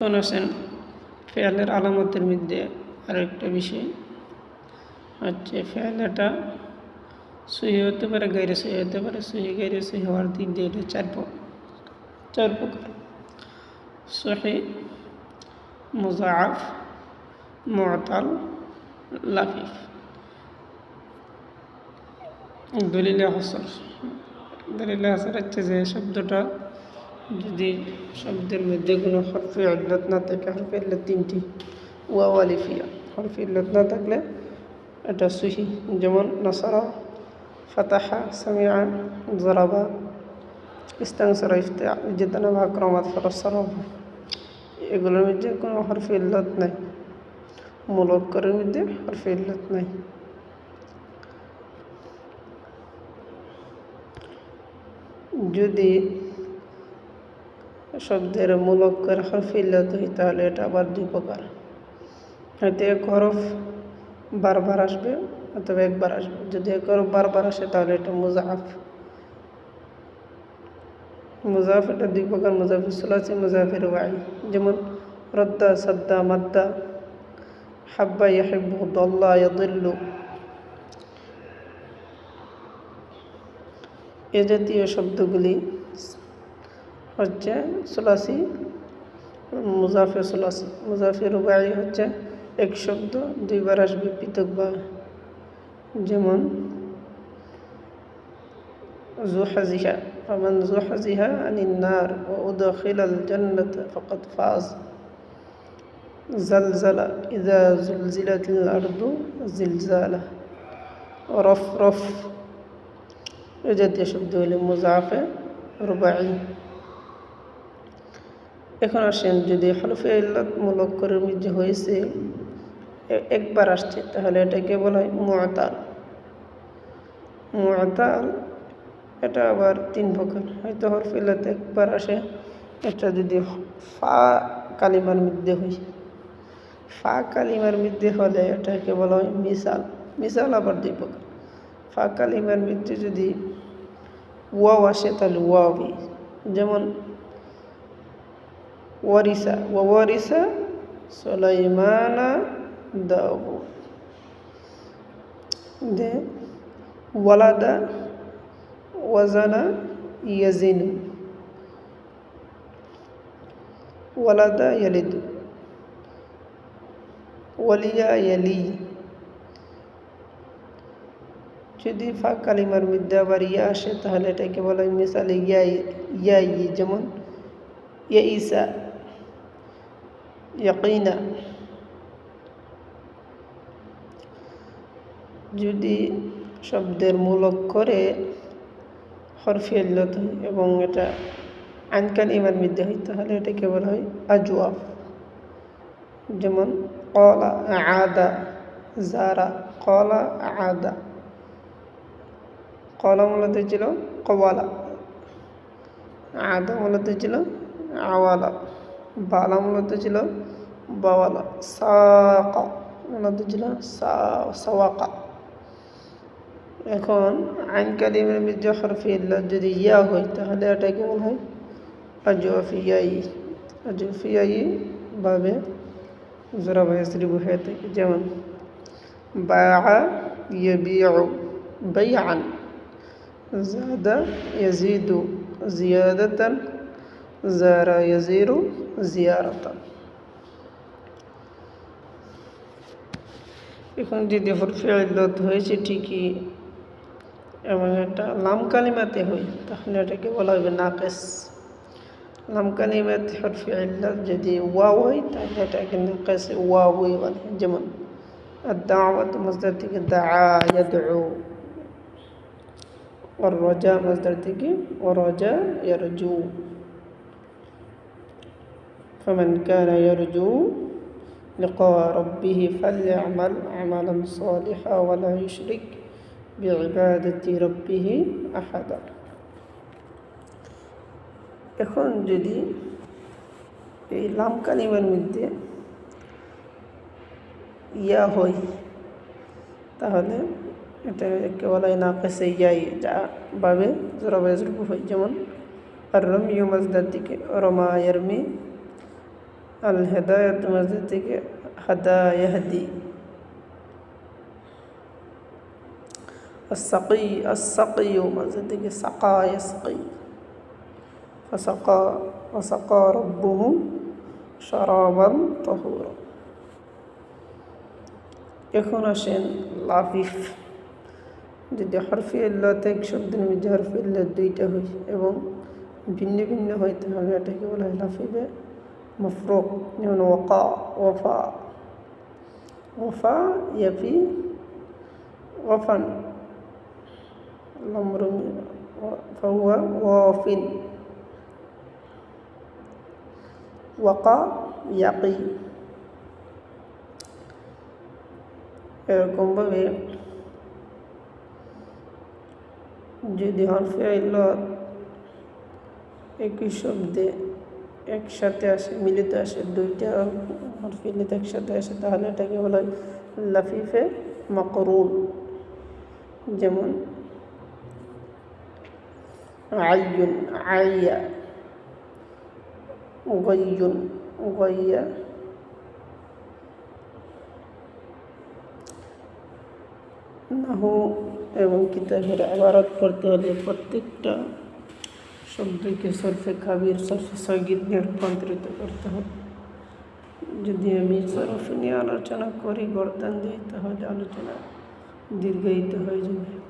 শোনাছেন ফেয়ালের আলামতের মধ্যে আরেকটা বিষয় হচ্ছে ফেয়ালটা সহি হতে পারে, গাইরে সহি হতে পারে। সহি গাইরে সহি হওয়ার দিক দিয়ে এটা চার প্রকার: সহি, মুজাআফ, মুআতাল, লাফিফ। দলিলে হাসর হচ্ছে যে শব্দটা যদি শব্দের মধ্যে কোনো হরফে ইল্লাত না থাকে, হরফে ইল্লাত তিনটি, ওয়াও আলিফ ইয়া, হরফে ইল্লাত না থাকলে এটা সহি। যেমন নাসারা, ফাতাহা, সামিআ, যারাবা, ইস্তানসারা, ইজতানাবা, আকরামা, ফারাসারা, এগুলোর মধ্যে কোনো হরফে ইল্লাত নাই, মুলাক্কারের মধ্যে হরফে ইল্লাত নাই। যদি শব্দের মুলাক্কার হরফে ইল্লাত হয় তাহলে এটা আবার দুই প্রকার, হয়তো এক হরফ বারবার আসবে অথবা একবার আসবে। যদি এক হরফ বারবার আসে তাহলে এটা মুজাআফ। এটা দুই প্রকার: মুজাফে সুলাসি, মুজাফে রুবাই। যেমন রদ্দা, সাদ্দা, মাদ্দা, হাব্বা, ইয়াহিব্বু, দাল্লা, ইয়াদিল্লু, এ জাতীয় শব্দগুলি হচ্ছে সুলাসি, মুজাফে সুলাসি। মুজাফে রুবাই হচ্ছে এক শব্দ দুইবার আসবে পৃথকভাবে। যেমন জুহজিহা, ফামান জুহজিহা আনিন নার ওয়া উদখিলাল জান্নাতা ফাকাদ ফাজ। জালজালা, ইযা জুলজিলাতিল আরদু জিলজালাহা। রফরফ, এ জাতীয় শব্দ হলে মুজাফে রুবাই। এখন আসেন, যদি হরফে ইল্লাত মুলাক্কারের মধ্যে হয়েছে একবার আসছে তাহলে এটাকে বলা হয় মুআতাল। মুআতাল এটা আবার তিন প্রকার, হয়তো হরফে ইল্লাত একবার আসে, এটা যদি ফা কালিমার মধ্যে হয়, ফা কালিমার মধ্যে হলে এটাকে বলা হয় মিসাল। মিসাল আবার দুই প্রকার, ফা কালিমার মধ্যে যদি ওয়াও আসে তাহলে ওয়াবি। যেমন ওয়ারিসা, ওয়ারিসা সুলাইমানা দাউদ। দে ওয়ালাদা, ওয়াজানা, ইয়াজিনু, ওয়ালাদা ইয়ালিদু, ওয়ালিয়া ইয়ালি। যদি ফা কালিমার মধ্যে আবার ইয়া আসে তাহলে এটাকে বলা হয় মিসালে ইয়াই। যেমন ইয়াইসা, ইয়াকিনা। যদি শব্দের মুলাক্কারে হরফে ইল্লাত হয় এবং এটা আইন কালিমার মধ্যে হয় তাহলে এটাকে বলা হয় আজওয়াফ। যেমন ক্বালা, আদা, যারা। ক্বালা, আদা। ক্বালা মূলত ছিল ক্বালা, আদা মূলত ছিল আওয়ালা, বালা মূলত ছিল বাওয়ালা, সাকা মূলত ছিল সাওয়াকা। এখন আইন কালিমার মধ্যে হরফে ইল্লাত যদি ইয়া হয় তাহলে এটাকে বলা হয় আজওয়াফিয়াই। আজওয়াফিয়াই ভাবে জোরা ইয়াসরিবু হয়ে থাকে। যেমন বাআ ইয়াবিউ বাইআন, জাদা ইয়াজিদু জিয়াদাতান, যারা ইয়াজিরু জিয়ারাতান। এখন যদি হরফে ইল্লাত হয়েছে ঠিকই এবং এটা লাম কালিমাতে হয় তাহলে এটাকে বলা হবে নাকিস। লাম কালিমাতে হরফে ইল্লাত যদি ওয়াও হয় তাহলে এটাকে নাকিস ওয়াওই বলে। যেমন আদ-দাওয়াত মাসদার থেকে দাআ ইয়াদউ, والرجاء مصدر থেকে ورجاء يرجو. فمن كان يرجو لقاء ربه فليعمل عملا صالحا ولا يشرك بعبادة ربه أحدا. এখন যদি এই লাম কালিমার মধ্যে ইয়া হয় তাহলে এটা একে বলা হয় নাকিসে ইয়াই, যা ভাবে জোরা ইয়াসরিবু হয়। যেমন আর রমিউ মাসদার থেকে রমা ইয়ারমি, আল হেদায়াত মাঝে থেকে হাদা ইয়াহদি। السقي السقي মাঝে থেকে সাকা ইয়াসকি। فسقى وسقى ربه شرابا طهورا। এখন আসেন লাফিফ। যদি হরফে ইল্লাত এক শব্দের মধ্যে হরফে ইল্লাত দুইটা হয় এবং ভিন্ন ভিন্ন হয় তাহলে এটাকে বলা হয় লাফিফে মফরুক। যেমন ওয়াকা, ওয়াফা, ওয়াফা, ইয়াফি, ওয়াফান, الأمر فهو واف। ওয়াকা, ইয়াকি। এরকমভাবে যদি হরফে ইল্লাত একই শব্দে একসাথে আসে, মিলিত আসে, দুইটা হরফে ইল্লাত একসাথে আসে তাহলে এটাকে বলা হয় লাফিফে মাকরুন। যেমন আইয়ুন, আইয়া, গাইয়ুন, গাইয়া। নাহু এবং কিতাবের ইবারত পড়তে হলে প্রত্যেকটা শব্দকে সরফে কাবির, সরফে সগীর নিয়ে রূপান্তরিত করতে হবে। যদি আমি সরফ নিয়ে আলোচনা করি, গর্দান দিই, তাহলে আলোচনা দীর্ঘায়িত হয়ে যাবে।